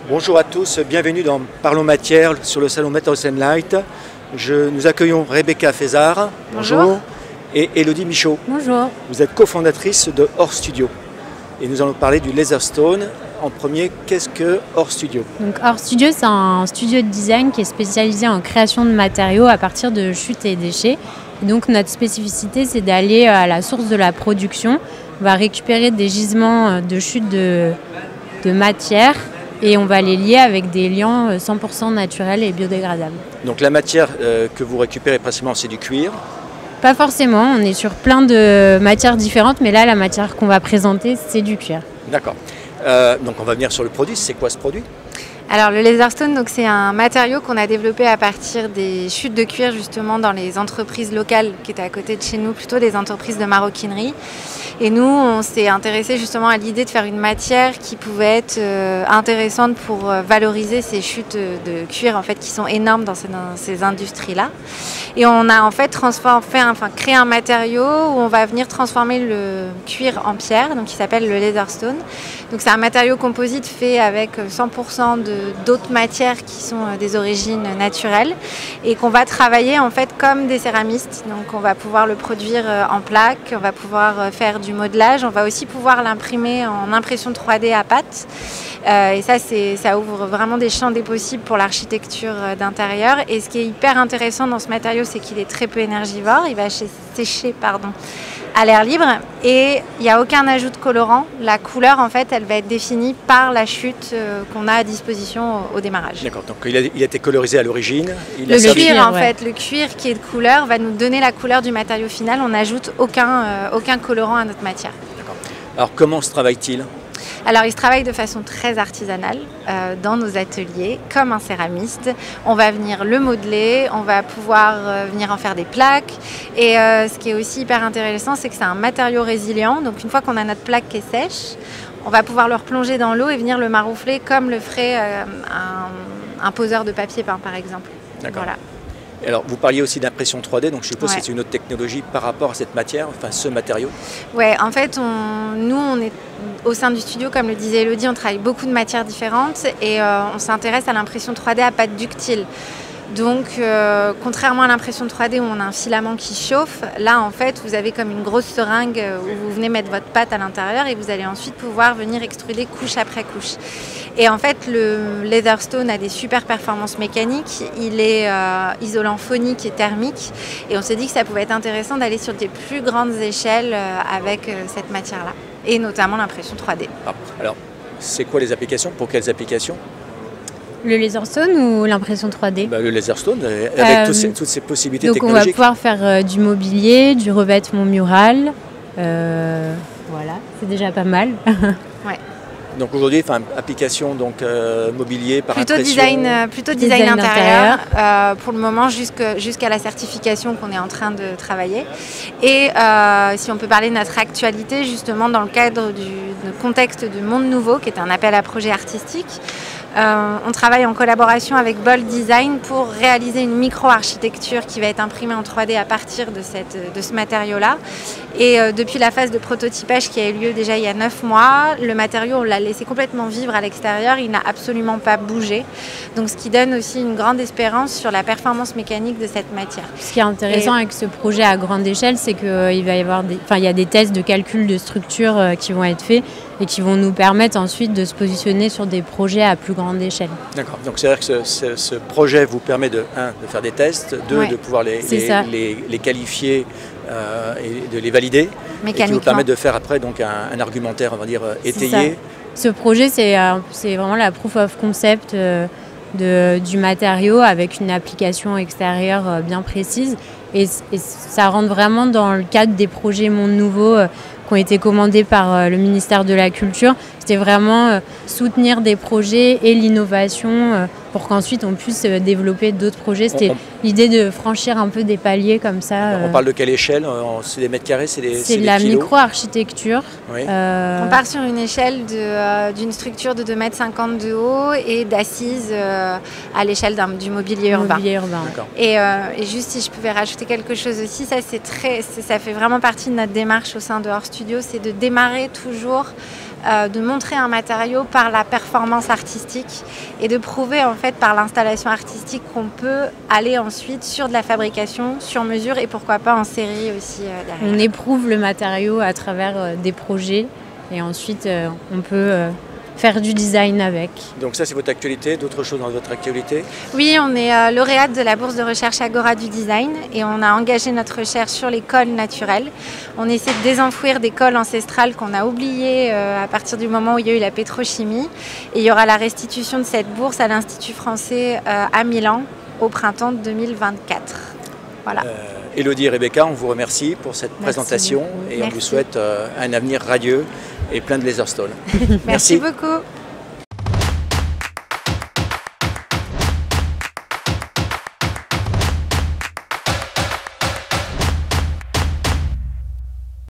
Bonjour à tous, bienvenue dans Parlons Matière sur le salon Metals & Light. Nous accueillons Rebecca Fézard. Bonjour. Et Elodie Michaud. Bonjour. Vous êtes cofondatrice de Or Studio. Et nous allons parler du Laserstone. En premier, qu'est-ce que Or Studio? Donc Or Studio, c'est un studio de design qui est spécialisé en création de matériaux à partir de chutes et déchets. Et donc notre spécificité, c'est d'aller à la source de la production. On va récupérer des gisements de chutes de matière et on va les lier avec des liants 100% naturels et biodégradables. Donc la matière que vous récupérez principalement, c'est du cuir? Pas forcément, on est sur plein de matières différentes, mais là, la matière qu'on va présenter, c'est du cuir. D'accord. Donc on va venir sur le produit. C'est quoi ce produit? Alors le Laserstone, c'est un matériau qu'on a développé à partir des chutes de cuir justement dans les entreprises locales qui étaient à côté de chez nous, plutôt des entreprises de maroquinerie. Et nous, on s'est intéressé justement à l'idée de faire une matière qui pouvait être intéressante pour valoriser ces chutes de cuir en fait, qui sont énormes dans ces industries-là. Et on a en fait créé un matériau où on va venir transformer le cuir en pierre, donc qui s'appelle le Laserstone. Donc c'est un matériau composite fait avec 100% d'autres matières qui sont des origines naturelles et qu'on va travailler en fait comme des céramistes. Donc on va pouvoir le produire en plaques, on va pouvoir faire du modelage, on va aussi pouvoir l'imprimer en impression 3D à pâte. Et ça ouvre vraiment des champs des possibles pour l'architecture d'intérieur. Et ce qui est hyper intéressant dans ce matériau, c'est qu'il est très peu énergivore. Il va sécher à l'air libre et il n'y a aucun ajout de colorant. La couleur, en fait, elle va être définie par la chute qu'on a à disposition au démarrage. D'accord, donc il a été colorisé à l'origine. Le cuir qui est de couleur va nous donner la couleur du matériau final. On n'ajoute aucun colorant à notre matière. D'accord. Alors comment se travaille-t-il ? Alors, il se travaille de façon très artisanale dans nos ateliers, comme un céramiste. On va venir le modeler, on va pouvoir venir en faire des plaques. Et ce qui est aussi hyper intéressant, c'est que c'est un matériau résilient. Donc, une fois qu'on a notre plaque qui est sèche, on va pouvoir le replonger dans l'eau et venir le maroufler comme le ferait un poseur de papier peint, par exemple. D'accord. Voilà. Alors, vous parliez aussi d'impression 3D, donc je suppose que c'est une autre technologie par rapport à cette matière, enfin ce matériau. Oui, en fait, nous, on est au sein du studio, comme le disait Elodie, on travaille beaucoup de matières différentes et on s'intéresse à l'impression 3D à pâte ductile. Donc, contrairement à l'impression 3D où on a un filament qui chauffe, là, en fait, vous avez comme une grosse seringue où vous venez mettre votre pâte à l'intérieur et vous allez ensuite pouvoir venir extruder couche après couche. Et en fait, le Laserstone a des super performances mécaniques. Il est isolant phonique et thermique. Et on s'est dit que ça pouvait être intéressant d'aller sur des plus grandes échelles avec cette matière-là. Et notamment l'impression 3D. Alors, c'est quoi les applications? Pour quelles applications? Le Laserstone ou l'impression 3D? Le Laserstone, avec toutes ces possibilités technologiques. Donc on va pouvoir faire du mobilier, du revêtement mural. Voilà, c'est déjà pas mal. Ouais. Donc aujourd'hui, application mobilier par plutôt impression. Plutôt design intérieur pour le moment jusqu'à la certification qu'on est en train de travailler. Et si on peut parler de notre actualité justement dans le cadre du contexte du Monde Nouveau, qui est un appel à projet artistique. On travaille en collaboration avec Bold Design pour réaliser une micro-architecture qui va être imprimée en 3D à partir de ce matériau-là. Et depuis la phase de prototypage qui a eu lieu déjà il y a 9 mois, le matériau, on l'a laissé complètement vivre à l'extérieur, il n'a absolument pas bougé. Donc ce qui donne aussi une grande espérance sur la performance mécanique de cette matière. Ce qui est intéressant avec ce projet à grande échelle, c'est qu'il va y avoir il y a des tests de calcul de structure qui vont être faits et qui vont nous permettre ensuite de se positionner sur des projets à plus grande échelle. D'accord, donc c'est-à-dire que ce projet vous permet de faire des tests, de pouvoir les qualifier et de les valider, et qui vous permet de faire après un argumentaire, on va dire, étayé. Ce projet, c'est vraiment la proof of concept du matériau avec une application extérieure bien précise et ça rentre vraiment dans le cadre des projets Monde Nouveau qui ont été commandés par le ministère de la Culture. C'était vraiment soutenir des projets et l'innovation pour qu'ensuite on puisse développer d'autres projets. C'était l'idée de franchir un peu des paliers comme ça. On parle de quelle échelle? C'est des mètres carrés? C'est de la micro-architecture. Oui. On part sur une échelle d'une structure de 2,50 m de haut et d'assises à l'échelle du mobilier urbain. Et juste si je pouvais rajouter quelque chose aussi, ça fait vraiment partie de notre démarche au sein de Or Studio, c'est de démarrer toujours de montrer un matériau par la performance artistique et de prouver en fait par l'installation artistique qu'on peut aller ensuite sur de la fabrication sur mesure et pourquoi pas en série aussi derrière. On éprouve le matériau à travers des projets et ensuite on peut faire du design avec. Donc ça c'est votre actualité, d'autres choses dans votre actualité? Oui, on est lauréate de la bourse de recherche Agora du design et on a engagé notre recherche sur les cols naturels. On essaie de désenfouir des cols ancestrales qu'on a oubliés à partir du moment où il y a eu la pétrochimie. Et il y aura la restitution de cette bourse à l'Institut français à Milan au printemps 2024. Voilà. Élodie et Rebecca, on vous remercie pour cette présentation et on vous souhaite un avenir radieux et plein de laserstalls. Merci beaucoup.